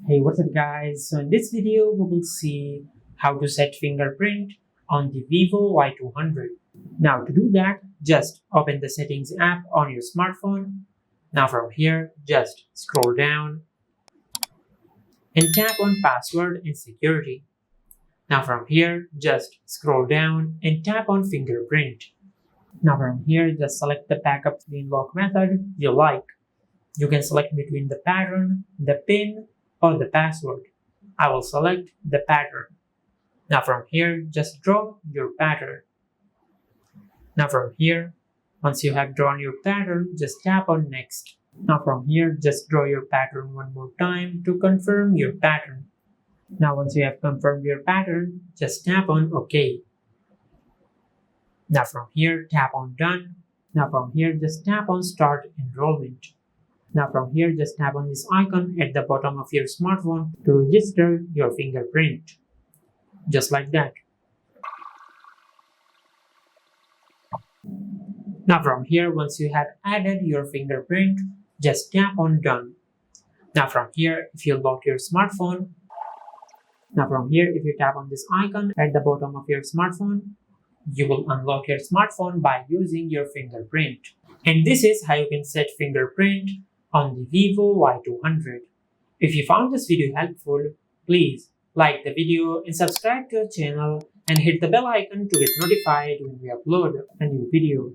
Hey, what's up guys? So in this video we will see how to set fingerprint on the Vivo Y200. Now to do that, just open the settings app on your smartphone. Now from here, just scroll down and tap on password and security. Now from here, just scroll down and tap on fingerprint. Now from here, just select the backup screen lock method you like. You can select between the pattern, the PIN, or the password. I will select the pattern. Now from here, just draw your pattern. Now from here, once you have drawn your pattern, just tap on next. Now from here, just draw your pattern one more time to confirm your pattern. Now once you have confirmed your pattern, just tap on OK. Now from here, tap on done. Now from here, just tap on start enrollment. Now from here, just tap on this icon at the bottom of your smartphone to register your fingerprint. Just like that. Now from here, once you have added your fingerprint, just tap on done. Now from here, if you lock your smartphone, now from here, if you tap on this icon at the bottom of your smartphone, you will unlock your smartphone by using your fingerprint. And this is how you can set fingerprint on the Vivo Y200. If you found this video helpful, please like the video and subscribe to our channel and hit the bell icon to get notified when we upload a new video.